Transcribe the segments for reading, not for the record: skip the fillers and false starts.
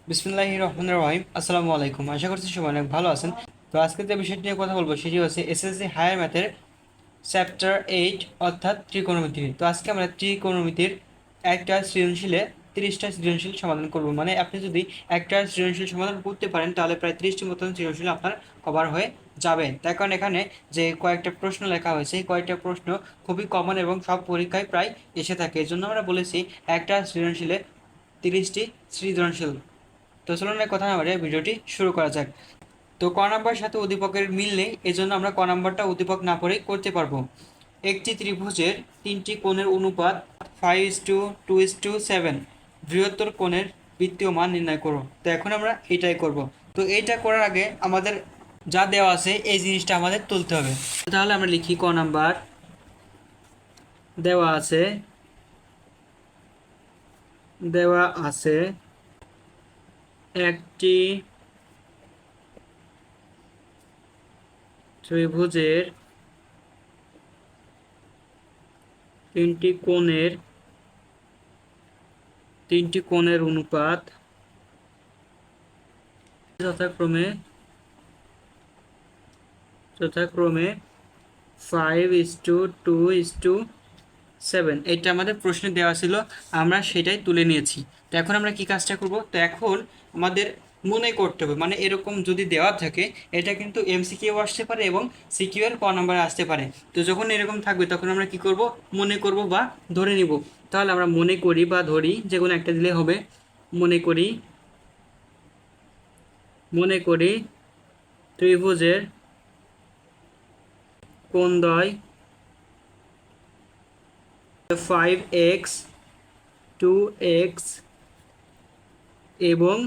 বিসমিল্লাহির রহমানির রহিম। আসসালামু আলাইকুম। আশা করছি সবাই অনেক ভালো আছেন। তো আজকে যে বিষয়টি নিয়ে কথা বলবো সেটি হচ্ছে এসএসসি হায়ার ম্যাথের চ্যাপ্টার 8 অর্থাৎ ত্রিকোণমিতি। তো আজকে আমরা ত্রিকোণমিতির একটা সৃজনশীলে 30টা সৃজনশীল সমাধান করব। মানে আপনি যদি একটা সৃজনশীল সমাধান করতে পারেন তাহলে প্রায় 30টি মতন সৃজনশীল আপনার কভার হয়ে যাবে। তার কারণ এখানে যে কয়েকটা প্রশ্ন লেখা হয়েছে এই কয়েকটা প্রশ্ন খুবই কমন এবং সব পরীক্ষায় প্রায় এসে থাকে। এই জন্য আমরা বলেছি একটা সৃজনশীলে 30টি সৃজনশীল। তো চলুন কথা না বাড়িয়ে ভিডিওটি শুরু করা যাক। তো ক নাম্বারের সাথে উদ্দীপকের মিল নেই, এজন্য আমরা ক নাম্বারটা উদ্দীপক না পড়েই করতে পারবো। একটি ত্রিভুজের তিনটি কোণের অনুপাত 5:2:7, বৃহত্তর কোণের বৃত্তীয় মান নির্ণয় করো। তো এখন আমরা এটাই করব। তো এইটা করার আগে আমাদের যা দেওয়া আছে এই জিনিসটা আমাদের তুলতে হবে। তাহলে আমরা লিখি ক নাম্বার দেওয়া আছে দেওয়া আছে একটি ত্রিভুজের তিনটি কোণের অনুপাত যথাক্রমে 5:2:7। এটা আমাদের প্রশ্নে দেওয়া ছিল, আমরা সেটাই তুলে নিয়েছি। তো এখন আমরা কি কাজটা করব? তো এখন আমাদের মনে করতে হবে, মানে এরকম যদি দেওয়া থাকে এটা কিন্তু এমসিকিউ আসতে পারে এবং সিকিউ এর ক নাম্বারে আসতে পারে। তো যখন এরকম থাকবে তখন আমরা কি করব? মনে করব বা ধরে নিব। তাহলে আমরা মনে করি বা ধরি, যে কোনো একটা দিলে হবে। মনে করি ত্রিভুজের কোণদ্বয় 5x 2x এবং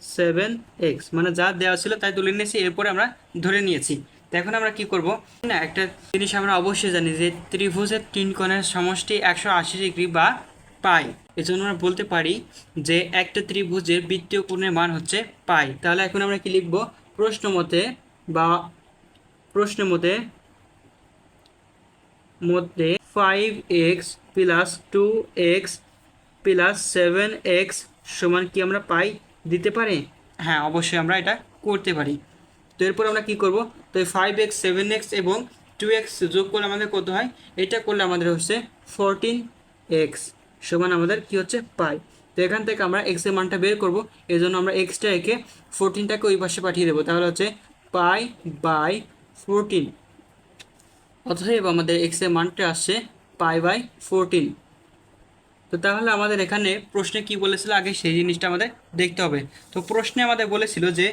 7x, মানে যা দেওয়া ছিল তাই তুলে নিয়েছি, এরপরে আমরা ধরে নিয়েছি। তো এখন আমরা কি করব না, একটা জিনিস আমরা অবশ্যই জানি যে ত্রিভুজের তিন কোণের সমষ্টি 180 ডিগ্রি বা পাই। এজন্য আমরা বলতে পারি যে একটা ত্রিভুজের বৃত্তীয় কোণের মান হচ্ছে পাই। তাহলে এখন আমরা কি লিখব? প্রশ্ন মতে বা প্রশ্নের মধ্যে 5x plus 2x plus 7x সমান কি আমরা পাই দিতে পারি? হ্যাঁ, অবশ্যই আমরা এটা করতে পারি। তো এরপর আমরা কি করব? তো এই 5x 7x এবং 2x যোগ করলে আমাদের কত হয়? এটা করলে আমাদের হচ্ছে 14x সমান আমাদের কি হচ্ছে? পাই। তো এখান থেকে আমরা x এর মানটা বের করব, এই জন্য আমরা এক্সটা একে 14টাকে ওই পাশে পাঠিয়ে দেবো। তাহলে হচ্ছে পাই বাই 14, অতএব আমাদের x এর মানটা আসছে পাই/14। তো তাহলে আমাদের এখানে প্রশ্নে কি বলেছিল আগে সেই জিনিসটা আমাদের দেখতে হবে। তো প্রশ্নে আমাদের বলেছিল যে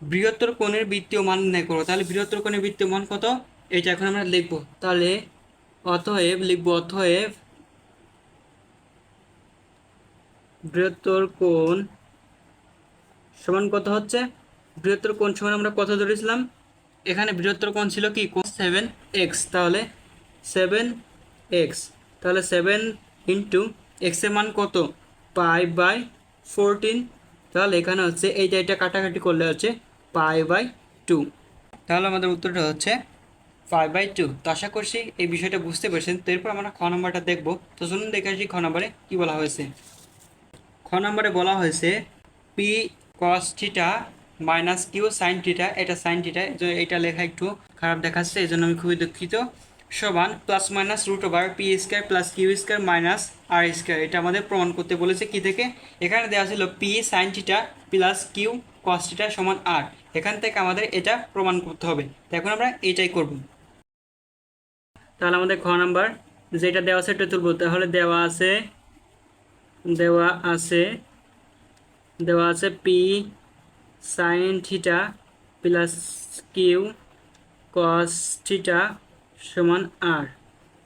বৃহত্তর কোণের বৃত্তীয় মান নির্ণয় করো। তাহলে বৃহত্তর কোণের বৃত্তীয় মান কত? এটা এখন আমরা লিখব। তাহলে অতএব বৃহত্তর কোণ সমান কত হচ্ছে? বৃহত্তর কোণ সমান আমরা কত ধরেছিলাম? এখানে বৃহত্তর কোণ ছিল কি? 7x। তাহলে 7x, তাহলে 7 ইন্টু এক্স এর মান কত? পাই/14। তাহলে এখানে হচ্ছে এটা কাটাকাটি করলে হচ্ছে পাই/2। তাহলে আমাদের উত্তরটা হচ্ছে 5/2। তো আশা করছি এই বিষয়টা বুঝতে পেরেছেন। তো এরপর আমরা খ নম্বরটা দেখব। তো চলুন দেখে আসি খ নম্বরে কী বলা হয়েছে। খ নম্বরে বলা হয়েছে P cos theta minus Q sign theta, এটা সাইন থিটা, এটা লেখা একটু খারাপ দেখাচ্ছে, এই জন্য আমি খুবই দুঃখিত, সমান plus minus root over p square plus Q square minus r square. এটা আমাদের প্রমাণ করতে বলেছে কি থেকে? এখানে দেওয়া ছিল P sine theta plus Q cos theta সমান আর, এখান থেকে আমাদের এটা প্রমাণ করতে হবে। তো এখন আমরা এটাই করব। তাহলে আমাদের খ নাম্বার যেটা দেওয়া আছে এটা তুলব। তাহলে দেওয়া আছে P sine theta plus Q cos theta সমান আর।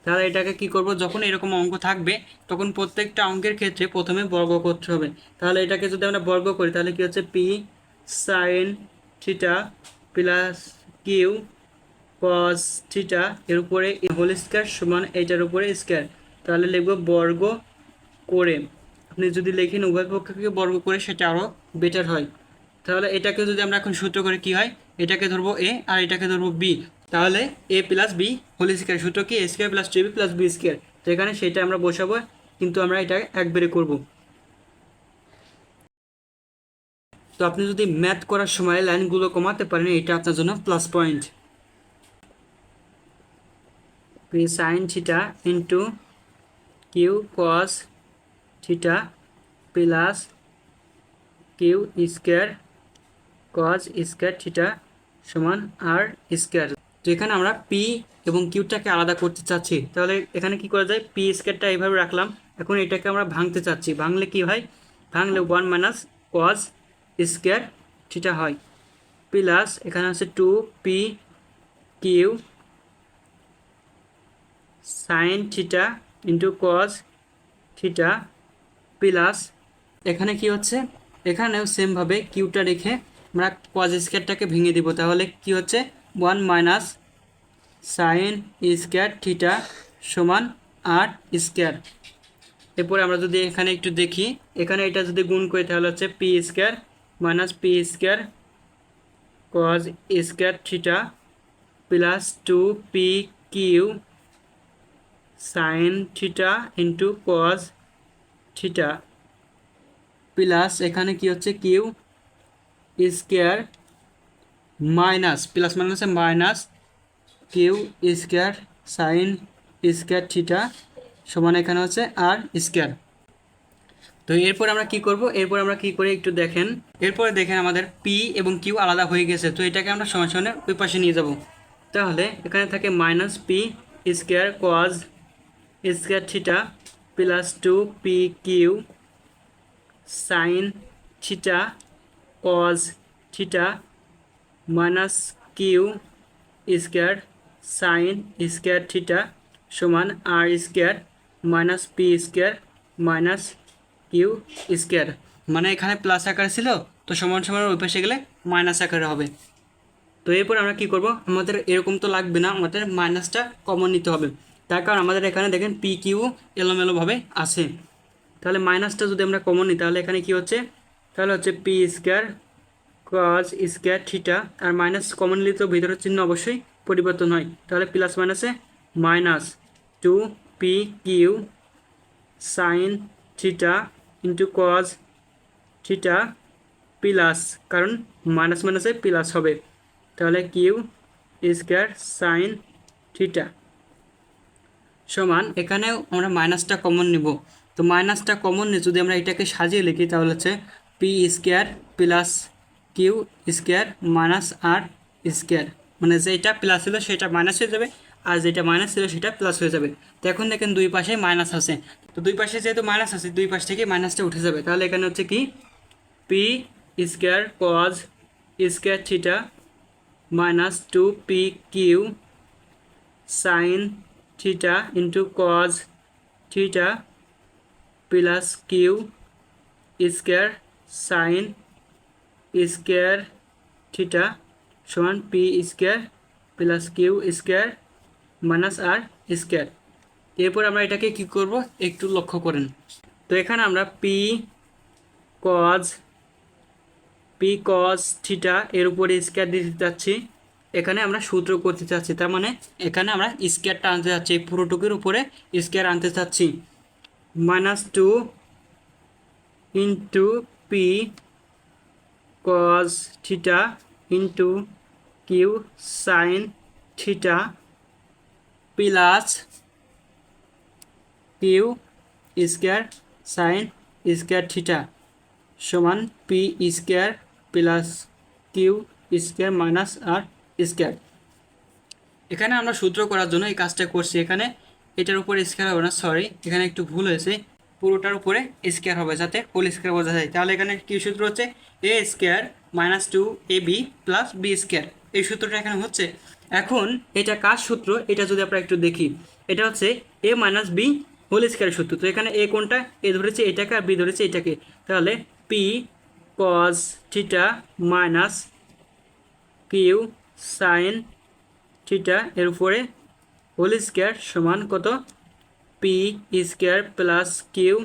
তাহলে এটাকে কি করব? যখন এরকম অঙ্ক থাকবে তখন প্রত্যেকটা অঙ্কের ক্ষেত্রে প্রথমে বর্গ করতে হবে। তাহলে এটাকে যদি আমরা বর্গ করি তাহলে কি হচ্ছে? P sine theta plus Q cos theta এর উপরে হোল স্কয়ার সমান এইটার উপরে স্কয়ার। তাহলে লিখব বর্গ করে। আপনি যদি লেখেন উভয় পক্ষকে বর্গ করে সেটা আরও বেটার হয়। তাহলে এটাকে যদি আমরা এখন সূত্র করে কি হয়? এটাকে ধরবো এ আর এটাকে ধরবো বি। তাহলে a plus b whole square, সূত্র কি? A square plus 2b plus b square. তো এখানে সেটা আমরা বসাবো, কিন্তু আমরা এটা একবারে করব। তো আপনি যদি ম্যাথ করার সময় লাইনগুলো কমাতে পারেন এটা আপনার জন্য plus point. P sine theta into Q cos theta plus Q square cos square theta সমান আর স্কোয়ার। তো এখানে আমরা পি এবং কিউটাকে আলাদা করতে চাচ্ছি, তাহলে এখানে কি করা যায়, পি স্কোয়ারটা এইভাবে রাখলাম। এখন এটাকে আমরা ভাঙতে চাচ্ছি, ভাঙলে কি হয়, ভাঙলে 1 মাইনাস কজ স্কোয়ার থিটা হয় প্লাস এখানে আছে 2 P Q sign theta into cos theta plus এখানে কি হচ্ছে, এখানেও সেমভাবে কিউটা রেখে আমরা কজ স্কোয়ারটাকে ভেঙে দিব, তাহলে কি হচ্ছে 1 মাইনাস সাইন স্কোয়ার থিটা সমান আর স্কোয়ার। এরপরে আমরা যদি এখানে একটু দেখি, এখানে এটা যদি গুণ করি তাহলে হচ্ছে P square minus P square cos square theta plus 2 P Q sign theta into cos theta plus এখানে কি হচ্ছে কিউ স্কোয়ার মাইনাস প্লাস মাইনাসে minus Q square sign square theta সমান এখানে হচ্ছে আর স্কোয়ার। তো এরপর আমরা কি করব, এরপর আমরা কি করে একটু দেখেন, এরপরে দেখেন আমাদের পি এবং কিউ আলাদা হয়ে গেছে, তো এটাকে আমরা সমান সমানে ওই পাশে নিয়ে যাব। তাহলে এখানে থাকে minus P square cos square theta plus 2 P Q sign theta cos theta minus Q square sign square theta সমান আর square minus P square minus Q square. মানে এখানে প্লাস আকার ছিল, তো সমান সমান ওই পাশে গেলে মাইনাস আকারে হবে। তো এরপর আমরা কি করব, আমাদের এরকম তো লাগবে না, আমাদের মাইনাসটা কমন নিতে হবে, তার কারণ আমাদের এখানে দেখেন পি কিউ এলোমেলোভাবে আছে। তাহলে মাইনাসটা যদি আমরা কমন নিই তাহলে এখানে কি হচ্ছে, তাহলে হচ্ছে P square cos square theta, আর মাইনাস কমন নিলে তো ভিতরের চিহ্ন অবশ্যই পরিবর্তন হয়, তাহলে প্লাস মাইনাসে minus 2 P Q sign theta into cos theta plus, কারণ মাইনাস মাইনাসে প্লাস হবে, তাহলে কিউ স্কোয়ার সাইন থিটা সমান এখানেও আমরা মাইনাসটা কমন নিব। তো মাইনাসটা কমন নিয়ে যদি আমরা এটাকে সাজিয়ে লিখি তাহলে হচ্ছে P square plus Q square minus r square, মানে যেটা প্লাস ছিল সেটা মাইনাস হয়ে যাবে, আর যেটা মাইনাস ছিল সেটা প্লাস হয়ে যাবে। তো এখন দেখেন দুই পাশে মাইনাস আছে, তো দুই পাশে যেহেতু মাইনাস আছে দুই পাশ থেকে মাইনাসটা উঠে যাবে, তাহলে এখানে হচ্ছে কি p square cos square theta minus 2 P Q sign theta into cos theta plus Q square sign square theta সমান p square plus Q square minus r square. এরপর আমরা এটাকে কি করব একটু লক্ষ্য করেন। তো এখানে আমরা পি কজ থিটা এর উপরে স্কোয়ার দিতে চাচ্ছি, এখানে আমরা সূত্র করতে চাচ্ছি, তার মানে এখানে আমরা স্কোয়ারটা আনতে চাচ্ছি, এই পুরোটুকুর উপরে স্কোয়ার আনতে চাচ্ছি। -2 into p cause theta into q sign theta plus Q square sign square theta সমান p square plus Q square minus r square. এখানে আমরা সূত্র করার জন্য এই কাজটা করছি, এখানে এটার উপরে স্কোয়ার হবে না, সরি এখানে একটু ভুল হয়েছে, পুরোটার উপরে স্কোয়ার হবে যাতে হোল স্কোয়ার বোঝা যায়। তাহলে এখানে কী সূত্র হচ্ছে a square -2ab plus b square, এই সূত্রটা এখানে হচ্ছে। এখন এটা কার সূত্র এটা যদি আমরা একটু দেখি, এটা হচ্ছে a মাইনাস বি হোল স্কোয়ারের সূত্র। তো এখানে এ কোনটা, এ ধরেছে এটাকে আর বি ধরেছে এটাকে, তাহলে P cause theta minus Q sign theta এর উপরে হোল স্কোয়ার সমান কত, p square plus Q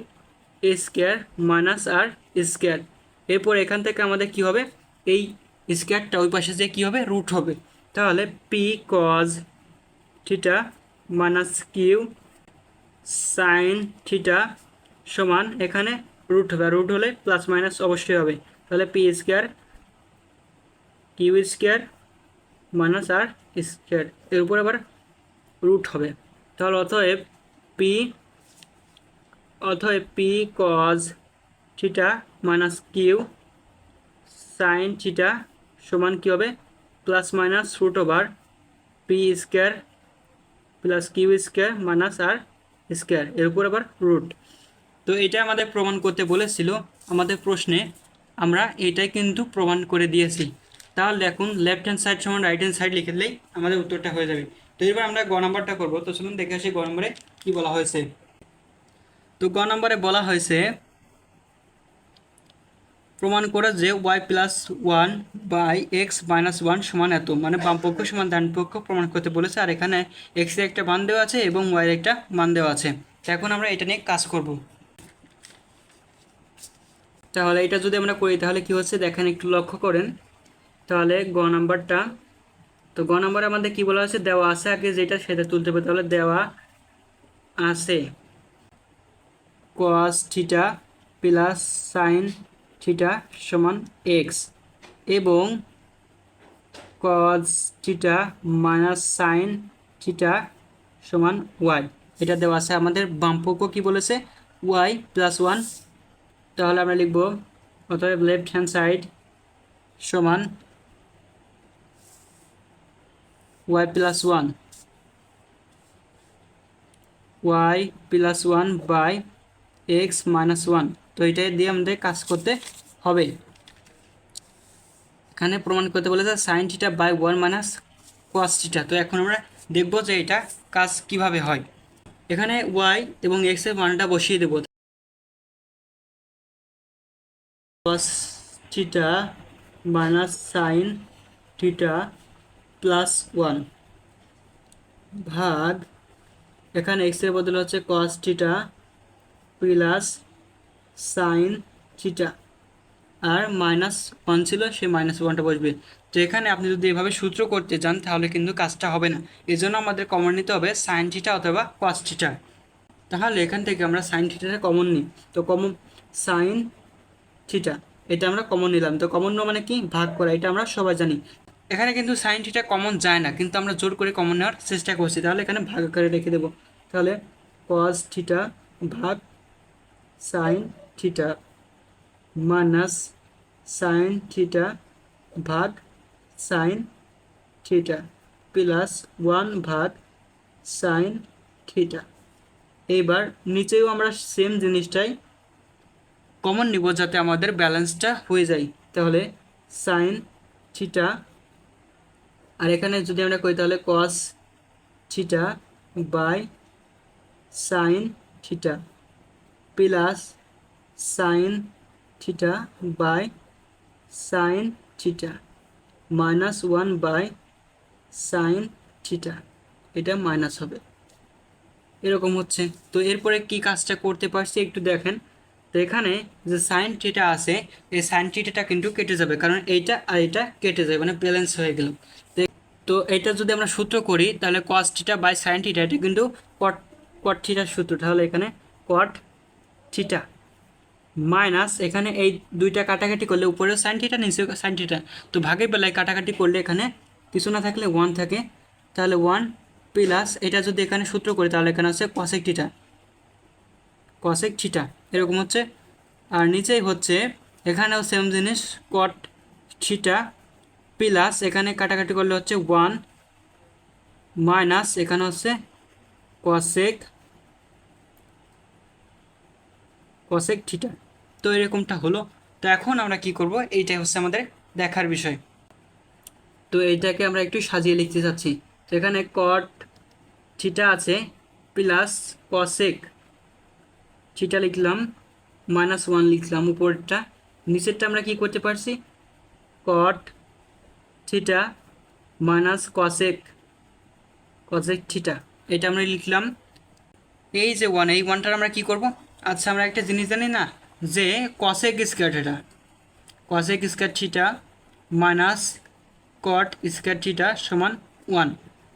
square minus r square. এরপর এখান থেকে আমাদের কি হবে, এই স্কোয়ারটা ওই পাশে যে কী হবে রুট হবে, তাহলে P cause theta minus Q sine theta সমান এখানে রুট হবে, আর রুট হলে প্লাস মাইনাস অবশ্যই হবে। তাহলে p square q square minus r square, এর উপর আবার রুট হবে। তাহলে p p cause theta minus Q sine theta সমান কী হবে, plus minus root over p square plus Q square minus r square, এর উপর আবার রুট। তো এটা আমাদের প্রমাণ করতে বলেছিল আমাদের প্রশ্নে, আমরা এটাই কিন্তু প্রমাণ করে দিয়েছি। তাহলে এখন লেফট হ্যান্ড সাইড সমান রাইট হ্যান্ড সাইড লিখে দিলেই আমাদের উত্তরটা হয়ে যাবে। তো এবার আমরা গ নাম্বারটা করবো। তো চলুন দেখে আসি গ নম্বরে কী বলা হয়েছে। তো গ নম্বরে বলা হয়েছে প্রমাণ করে যে y plus one by x minus one সমান এত, মানে বামপক্ষ সমান ডানপক্ষ প্রমাণ করতে বলেছে। আর এখানে এক্সের একটা মান দেওয়া আছে এবং ওয়াইয়ের একটা মান দেওয়া আছে। এখন আমরা এটা নিয়ে কাজ করব। তাহলে এটা যদি আমরা করি তাহলে কি হচ্ছে দেখেন, একটু লক্ষ্য করেন। তাহলে গ নাম্বারটা, তো গ নাম্বারে আমাদের কি বলা আছে, দেওয়া আছে আগে যেটা সেটা তুলতে হবে। তাহলে দেওয়া আছে কস থিটা প্লাস সাইন থিটা সমান এক্স এবং কস থিটা মাইনাস সাইন থিটা সমান ওয়াই, এটা দেওয়া আছে। আমাদের বামপক্ষ কি বলেছে, ওয়াই প্লাস ওয়ান। তাহলে আমরা লিখব অতএব লেফট হ্যান্ড সাইড সমান y plus one, y plus one by x minus one. তো এটাই দিয়ে আমাদের কাজ করতে হবে। এখানে প্রমাণ করতে বলেছে sine theta by one minus cos theta. তো এখন আমরা দেখব যে এটা কাজ কিভাবে হয়। এখানে ওয়াই এবং এক্সের মানটা বসিয়ে দেব। Cos theta minus sin theta plus one ভাগ, এখানে এক্সের বদলে হচ্ছে cos theta plus sign theta, আর মাইনাস ওয়ান ছিল, সে মাইনাস ওয়ানটা বসবে। তো এখানে আপনি যদি এভাবে সূত্র করতে চান তাহলে কিন্তু কাজটা হবে না। এই জন্য আমাদের কমন নিতে হবে সাইন থিটা অথবা কস থিটা। তাহলে এখান থেকে আমরা সাইন থিটাটা কমন নিই। তো কমন সাইন থিটা এটা আমরা কমন নিলাম। তো কমন নেওয়া মানে কি, ভাগ করা, এটা আমরা সবাই জানি। এখানে কিন্তু সাইন থিটা কমন যায় না, কিন্তু আমরা জোর করে কমন নেওয়ার চেষ্টা করছি। তাহলে এখানে ভাগ করে রেখে দেবো। তাহলে কস থিটা ভাগ sign theta minus sin theta ভাগ সাইন থিটা প্লাস ওয়ান ভাগ সাইন থিটা। এইবার নিচেও আমরা সেম জিনিসটাই কমন নিব যাতে আমাদের ব্যালেন্সটা হয়ে যায়। তাহলে সাইন থিটা, আর এখানে যদি আমরা করি তাহলে cos theta by sine theta plus sign theta by sine theta minus one by sine theta, এটা মাইনাস হবে, এরকম হচ্ছে। তো এরপরে কি কাজটা করতে পারছি একটু দেখেন। তো এখানে যে সাইন থিটা আছে, এই সাইন থিটাটা কিন্তু কেটে যাবে, কারণ এইটা আর এটা কেটে যাবে, মানে ব্যালেন্স হয়ে গেল। তো এটা যদি আমরা সূত্র করি তাহলে cos theta by sine theta, এটা কিন্তু কট কট থিটার সূত্র। তাহলে এখানে কট থিটা মাইনাস, এখানে এই দুইটা কাটাকাটি করলে উপরেও সাইন থিটা নিচেও সাইন থিটা, তো ভাগের বেলায় কাটাকাটি করলে এখানে কিছু না থাকলে ওয়ান থাকে। তাহলে ওয়ান প্লাস এটা যদি এখানে সূত্র করি তাহলে এখানে হচ্ছে কসেক থিটা, কসেক থিটা এরকম হচ্ছে। আর নিচেই হচ্ছে এখানেও সেম জিনিস কট থিটা প্লাস এখানে কাটাকাটি করলে হচ্ছে ওয়ান মাইনাস এখানে হচ্ছে কসেক কসেক থিটা। তো এরকমটা হলো। তো এখন আমরা কি করব, এইটাই হচ্ছে আমাদের দেখার বিষয়। তো এইটাকে আমরা একটু সাজিয়ে লিখতে চাচ্ছি। তো এখানে কট থিটা আছে প্লাস কসেক থিটা লিখলাম, মাইনাস ওয়ান লিখলাম উপরেরটা। নিচেরটা আমরা কি করতে পারছি, কট theta minus cosec cosec theta, এটা আমরা লিখলাম। এই যে ওয়ান, এই ওয়ানটার আমরা কি করব, আচ্ছা আমরা একটা জিনিস জানি না যে cosec square theta, cosec square theta minus কট স্কয়ার থিটা সমান ওয়ান,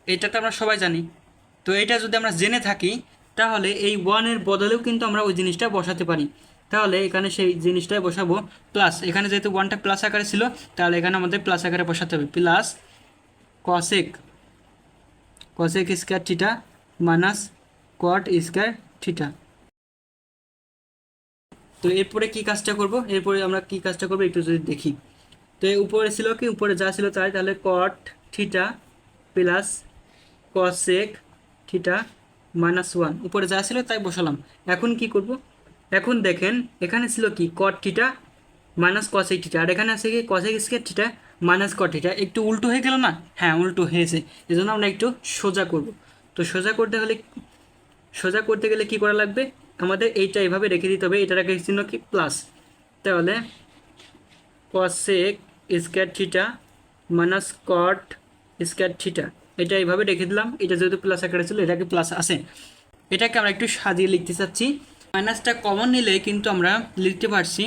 এটা তো আমরা সবাই জানি। তো এটা যদি আমরা জেনে থাকি তাহলে এই ওয়ানের বদলেও কিন্তু আমরা ওই জিনিসটা বসাতে পারি। তাহলে এখানে সেই জিনিসটাই বসাবো প্লাস, এখানে যেহেতু ওয়ানটা প্লাস আকারে ছিল তাহলে এখানে আমাদের প্লাস আকারে বসাতে হবে, plus cosec cosec square theta minus cot square theta. তো এরপরে কি কাজটা করব, এরপরে আমরা কি কাজটা করবো একটু যদি দেখি। তো এই উপরে ছিল কি, উপরে যা ছিল তাই, তাহলে কট থিটা প্লাস কসেক থিটা -1, উপরে যা ছিল তাই বসালাম। এখন কি করব, এখন দেখেন এখানে ছিল কি cot theta minus cosec theta, আর এখানে আছে কি cosec square theta minus cot theta. একটু উল্টো হয়ে গেল না? হ্যাঁ, উল্টো হয়েছে। এজন্য আমরা একটু সোজা করব। তো সোজা করতে গেলে কি করা লাগবে, আমাদের এইটা এভাবে রেখে দিতে হবে, এটা রেখে চিহ্ন কি প্লাস, তাহলে কসেক স্কয়ার থিটা মাইনাস কট স্কয়ার থিটা, এটা এইভাবে রেখে দিলাম। এটা যেহেতু প্লাস আকারে ছিল এটাকে প্লাস আছে। এটাকে আমরা একটু সাজিয়ে লিখতে চাচ্ছি। মাইনাসটা কমন নিলে কিন্তু আমরা লিখতে পারছি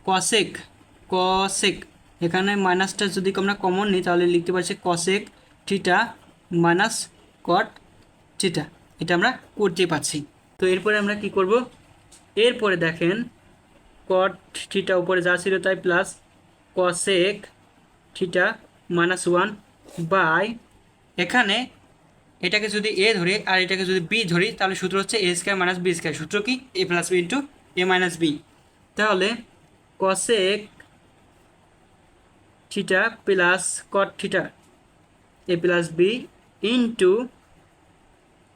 কসেক কসেক এখানে মাইনাসটা যদি আমরা কমন নিই তাহলে লিখতে পারছি cosec theta minus cot theta. এটা আমরা করতে পারছি। তো এরপরে আমরা কি করব, এরপরে দেখেন কট থিটা উপরে যা ছিল তাই প্লাস কসেক থিটা -1 বাই, এখানে এটাকে যদি এ ধরি আর এটাকে যদি বি ধরি তাহলে সূত্র হচ্ছে a square minus b square, সূত্র কি a plus b into a minus b. তাহলে cosec theta plus cot theta a plus b into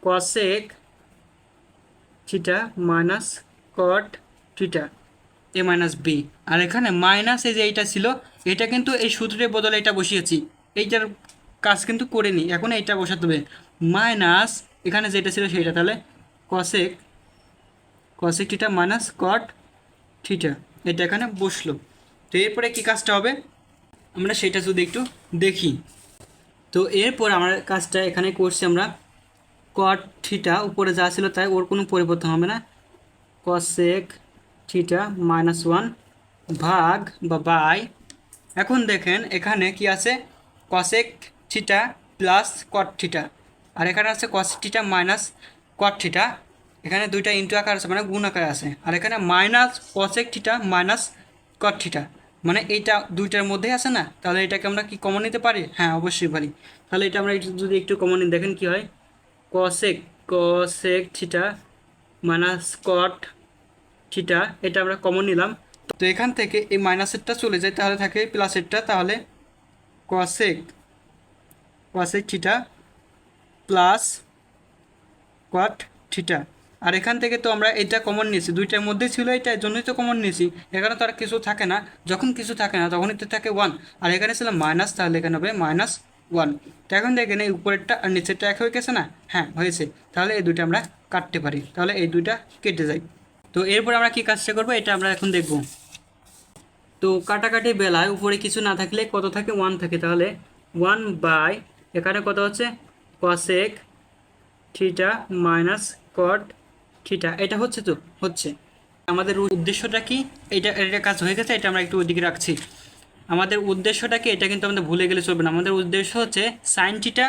cosec theta minus cot theta a minus b. আর এখানে মাইনাস এই যে এইটা ছিল, এটা কিন্তু এই সূত্রের বদলে এটা বসিয়েছি, এইটার কাজ কিন্তু করে নিই, এখন এইটা বসাতে হবে মাইনাস এখানে যেটা ছিল সেইটা, তাহলে cosec cosec theta minus cot theta, এটা এখানে বসলো। তো এরপরে কি কাজটা হবে আমরা সেটা যদি একটু দেখি। তো এরপর আমার কাজটা এখানে করছি আমরা, কট থিটা উপরে যা ছিল তাই, ওর কোনো পরিবর্তন হবে না, কসেক থিটা -1 ভাগ বা বাই, এখন দেখেন এখানে কি আছে cosec theta plus cot theta, আর এখানে আছে cosec theta minus cot theta, এখানে দুইটা ইন্টু আকার আছে মানে গুণ আকারে আছে, আর এখানে minus cosec theta minus cot theta, মানে এইটা দুইটার মধ্যেই আছে না, তাহলে এটাকে আমরা কি কমন নিতে পারি? হ্যাঁ, অবশ্যই পারি। তাহলে এটা আমরা যদি একটু কমন নিই, দেখেন কি হয়, cosec cosec theta minus cot theta, এটা আমরা কমন নিলাম। তো এখান থেকে এই মাইনাসেরটা চলে যায়, তাহলে থাকে প্লাসেরটা, তাহলে cosec cosec theta plus cot theta. আর এখান থেকে তো আমরা এটা কমন নিয়েছি, দুইটার মধ্যে ছিল এটা, এর জন্যই তো কমন নিয়েছি। এখানে তো আর কিছু থাকে না, যখন কিছু থাকে না তখনই তো থাকে 1, আর এখানে ছিল মাইনাস, তাহলে এখানে হবে -1। তো এখন দেখেন এই উপরেরটা আর নিচেরটা এক হয়ে গেছে না? হ্যাঁ, হয়েছে। তাহলে এই দুইটা আমরা কাটতে পারি, তাহলে এই দুইটা কেটে যায়। তো এরপর আমরা কি কাজটা করবো এটা আমরা এখন দেখব। তো কাটাকাটি বেলায় উপরে কিছু না থাকলে কত থাকে? 1 থাকে, তাহলে 1 বাই এখানে কত হচ্ছে cosec theta minus cot theta, এটা হচ্ছে তো হচ্ছে। আমাদের উদ্দেশ্যটা কি, এটা কাজ হয়ে গেছে, এটা আমরা একটু ওইদিকে রাখছি। আমাদের উদ্দেশ্যটা কি এটা কিন্তু আমাদের ভুলে গেলে চলবে না, আমাদের উদ্দেশ্য হচ্ছে সাইন থিটা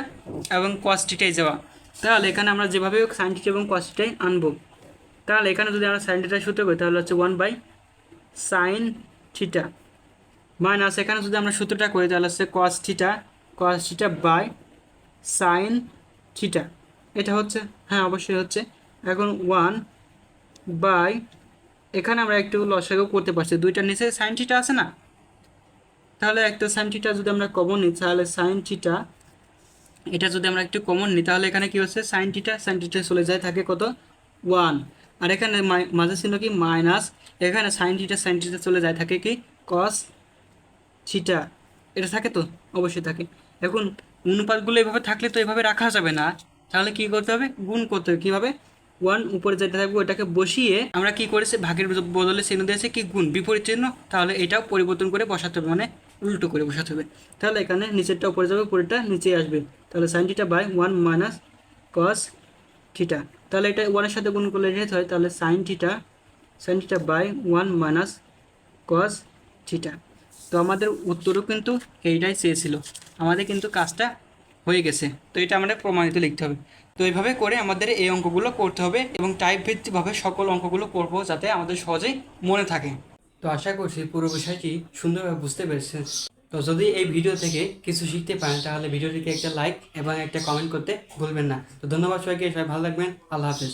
এবং কস থিটায় যাওয়া। তাহলে এখানে আমরা যেভাবে সাইন থিটা এবং কস থিটায় আনবো, তাহলে এখানে যদি আমরা সাইন থিটা সূত্র করি তাহলে হচ্ছে 1 বাই সাইন থিটা মাইনাস, এখানে যদি আমরা সূত্রটা করি তাহলে হচ্ছে cos theta by sine theta, এটা হচ্ছে, হ্যাঁ অবশ্যই হচ্ছে। এখন 1 বাই, এখানে আমরা একটু লসাগু করতে পারছি, দুইটার নিচে সাইন থিটা আছে না, তাহলে একটা সাইন থিটা যদি আমরা কমন নিই তাহলে সাইন থিটা, এটা যদি আমরা একটু কমন নিই তাহলে এখানে কি হচ্ছে সাইন থিটা চলে যায়, থাকে কত 1, আর এখানে মাঝে ছিল কি মাইনাস, এখানে সাইন থিটা চলে যায়, থাকে কি কস থিটা, এটা থাকে তো অবশ্যই থাকে। এখন অনুপাতগুলো এভাবে থাকলে তো এভাবে রাখা যাবে না, তাহলে কি করতে হবে, গুণ করতে হবে। কীভাবে? 1 উপরে যেটা থাকবে ওটাকে বসিয়ে আমরা কি করেছি, ভাগের বদলে চিহ্ন দিয়েছে কি গুণ, বিপরীত চিহ্ন, তাহলে এটাও পরিবর্তন করে বসাতে হবে, মানে উল্টো করে বসাতে হবে। তাহলে এখানে নিচেরটা উপরে যাবে, উপরেরটা নিচে আসবে, তাহলে sine theta by 1 minus cos theta, তাহলে এটা 1 এর সাথে গুণ করলে রেট হয়, তাহলে sine theta by 1 minus cos theta. তো আমাদের উত্তরও কিন্তু এইটাই চেয়েছিল, আমাদের কিন্তু কাজটা হয়ে গেছে। তো এটা আমাদের প্রমাণিত লিখতে হবে। তো এইভাবে করে আমাদের এই অঙ্কগুলো করতে হবে এবং টাইপ ভিত্তিকভাবে সকল অঙ্কগুলো করবো যাতে আমাদের সহজেই মনে থাকে। তো আশা করছি পুরো বিষয়টি সুন্দরভাবে বুঝতে পেরেছেন। তো যদি এই ভিডিও থেকে কিছু শিখতে পারেন তাহলে ভিডিওটিকে একটা লাইক এবং একটা কমেন্ট করতে ভুলবেন না। তো ধন্যবাদ সবাইকে, সবাই ভালো থাকবেন, আল্লাহ হাফেজ।